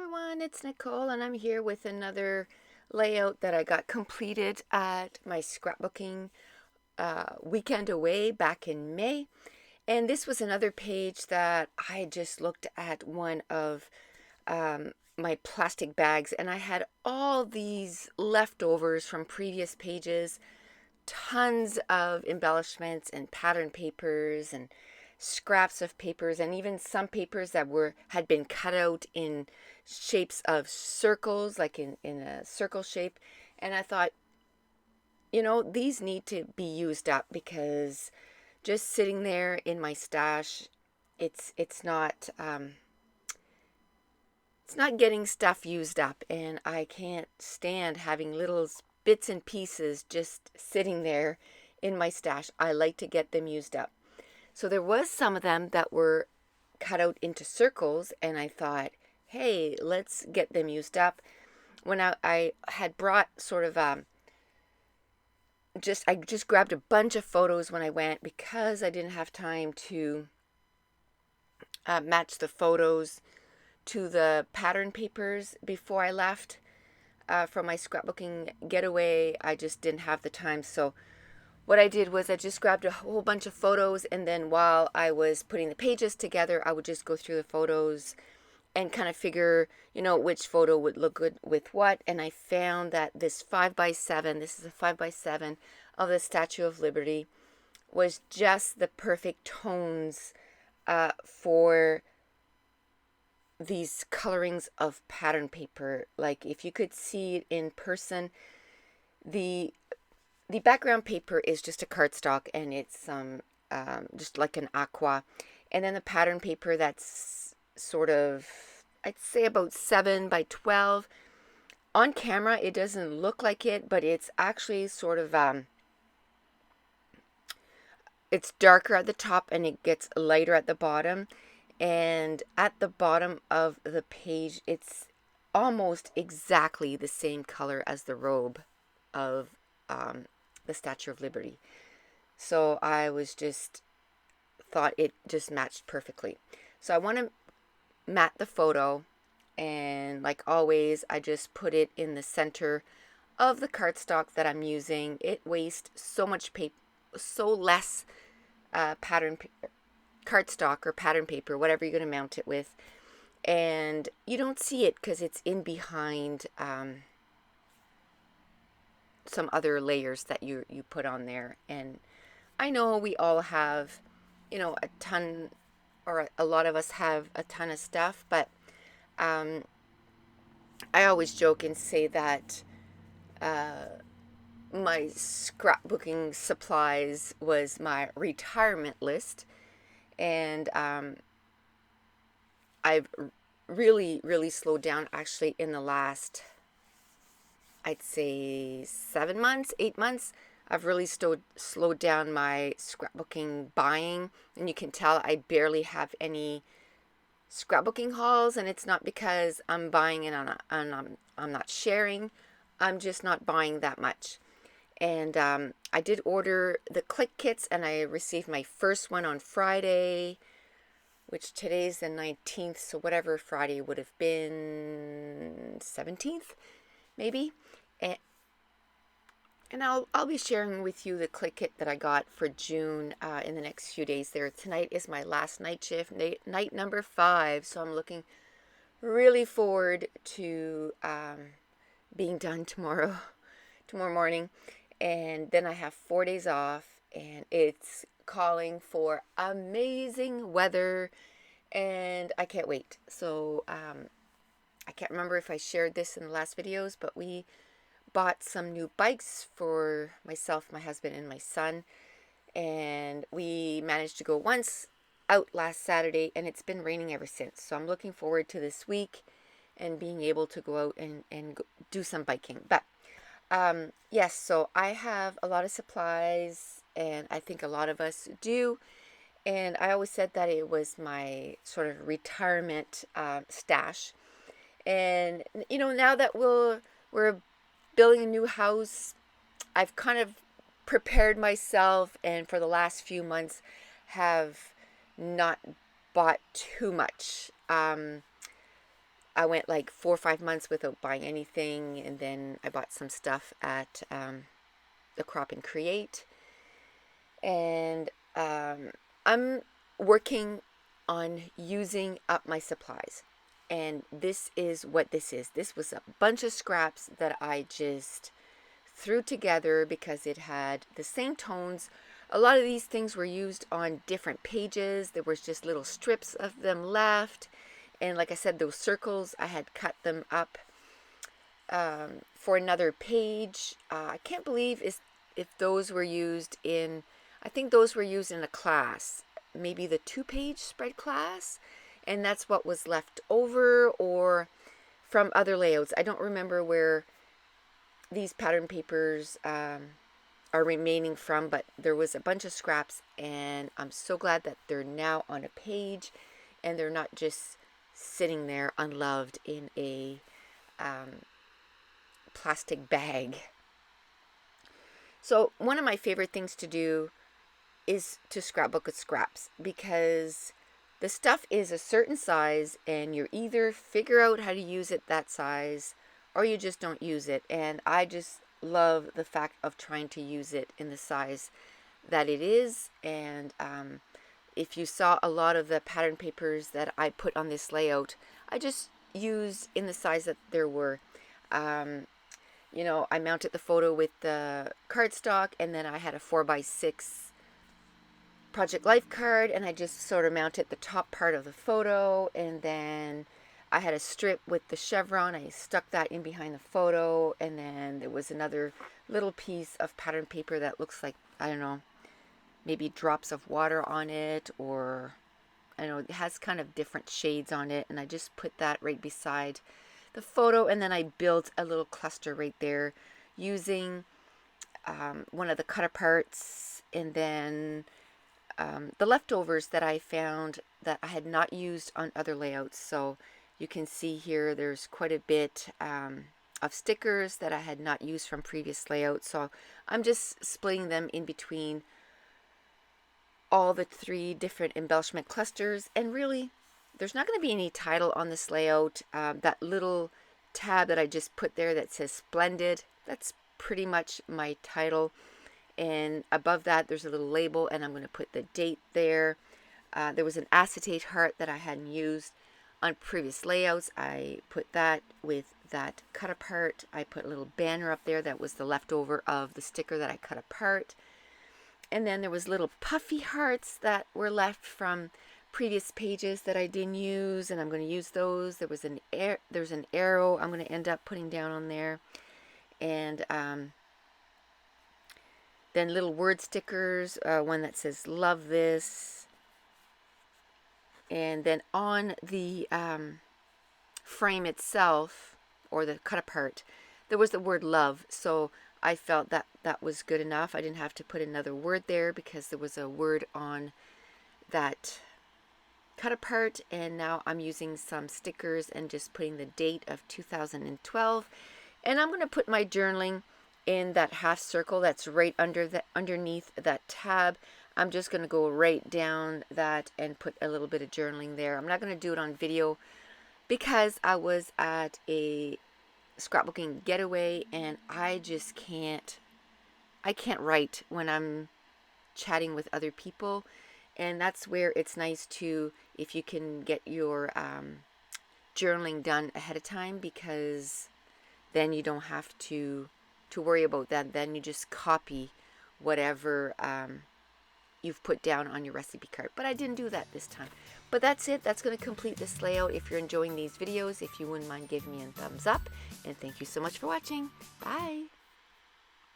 everyone, it's Nicole and I'm here with another layout that I got completed at my scrapbooking weekend away back in May. And this was another page that I just looked at one of my plastic bags, and I had all these leftovers from previous pages, tons of embellishments and pattern papers and scraps of papers, and even some papers that had been cut out in shapes of circles, like in a circle shape. And I thought, these need to be used up, because just sitting there in my stash, it's not it's not getting stuff used up, and I can't stand having little bits and pieces just sitting there in my stash. I like to get them used up. So there was some of them that were cut out into circles, and I thought, hey, let's get them used up. When I had brought sort of I just grabbed a bunch of photos when I went, because I didn't have time to match the photos to the pattern papers before I left from my scrapbooking getaway. I just didn't have the time. So what I did was I just grabbed a whole bunch of photos, and then while I was putting the pages together, I would just go through the photos and kind of figure, which photo would look good with what. And I found that this 5x7, this is a 5x7 of the Statue of Liberty, was just the perfect tones for these colorings of pattern paper. Like, if you could see it in person, the background paper is just a cardstock, and it's just like an aqua. And then the pattern paper, that's sort of, I'd say about 7x12. On camera, it doesn't look like it, but it's actually sort of, it's darker at the top and it gets lighter at the bottom. And at the bottom of the page, it's almost exactly the same color as the robe of the Statue of Liberty. So I thought it just matched perfectly. So I want to mat the photo, and like always, I just put it in the center of the cardstock that I'm using. It wastes so much paper, so less cardstock or pattern paper, whatever you're going to mount it with, and you don't see it because it's in behind some other layers that you put on there. And I know we all have, a ton, or a lot of us have a ton of stuff, but I always joke and say that my scrapbooking supplies was my retirement list. And I've really, really slowed down actually in the last, I'd say 7 months, 8 months. I've really slowed down my scrapbooking buying, and you can tell I barely have any scrapbooking hauls. And it's not because I'm buying it I'm not sharing. I'm just not buying that much. And I did order the click kits, and I received my first one on Friday, which today's the 19th, so whatever Friday would have been, 17th, maybe. And I'll be sharing with you the click kit that I got for June in the next few days there. Tonight is my last night shift, night number 5, so I'm looking really forward to being done tomorrow morning. And then I have 4 days off, and it's calling for amazing weather, and I can't wait. So I can't remember if I shared this in the last videos, but we bought some new bikes for myself, my husband, and my son, and we managed to go once out last Saturday, and it's been raining ever since. So I'm looking forward to this week and being able to go out and do some biking. But yes, so I have a lot of supplies, and I think a lot of us do. And I always said that it was my sort of retirement stash. And now that we're building a new house, I've kind of prepared myself, and for the last few months have not bought too much. I went like 4 or 5 months without buying anything, and then I bought some stuff at the Crop and Create. And I'm working on using up my supplies. And this is what this is. This was a bunch of scraps that I just threw together because it had the same tones. A lot of these things were used on different pages. There was just little strips of them left. And like I said, those circles, I had cut them up for another page. I can't believe if those were used in, I think those were used in a class, maybe the 2-page spread class. And that's what was left over, or from other layouts. I don't remember where these pattern papers are remaining from, but there was a bunch of scraps, and I'm so glad that they're now on a page and they're not just sitting there unloved in a plastic bag. So one of my favorite things to do is to scrapbook with scraps, because the stuff is a certain size and you either figure out how to use it that size or you just don't use it. And I just love the fact of trying to use it in the size that it is. And if you saw a lot of the pattern papers that I put on this layout, I just used in the size that there were. You know, I mounted the photo with the cardstock, and then I had a 4x6 Project Life card, and I just sort of mounted the top part of the photo, and then I had a strip with the chevron. I stuck that in behind the photo, and then there was another little piece of pattern paper that looks like, I don't know, maybe drops of water on it, or I don't know, it has kind of different shades on it, and I just put that right beside the photo, and then I built a little cluster right there using one of the cut aparts, and then the leftovers that I found that I had not used on other layouts. So you can see here there's quite a bit of stickers that I had not used from previous layouts. So I'm just splitting them in between all the 3 different embellishment clusters. And really, there's not going to be any title on this layout. That little tab that I just put there that says Splendid, that's pretty much my title. And above that, there's a little label, and I'm going to put the date there. There was an acetate heart that I hadn't used on previous layouts. I put that with that cut apart. I put a little banner up there that was the leftover of the sticker that I cut apart. And then there was little puffy hearts that were left from previous pages that I didn't use, and I'm going to use those. There's an arrow I'm going to end up putting down on there. And then little word stickers, one that says love this. And then on the frame itself, or the cut apart, there was the word love. So I felt that that was good enough. I didn't have to put another word there because there was a word on that cut apart. And now I'm using some stickers and just putting the date of 2012. And I'm going to put my journaling in that half circle that's right underneath that tab. I'm just going to go right down that and put a little bit of journaling there. I'm not going to do it on video because I was at a scrapbooking getaway, and I just can't write when I'm chatting with other people. And that's where it's nice to, if you can get your journaling done ahead of time, because then you don't have to worry about that. Then you just copy whatever you've put down on your recipe card. But I didn't do that this time. But that's it. That's going to complete this layout. If you're enjoying these videos, if you wouldn't mind giving me a thumbs up. And thank you so much for watching. Bye.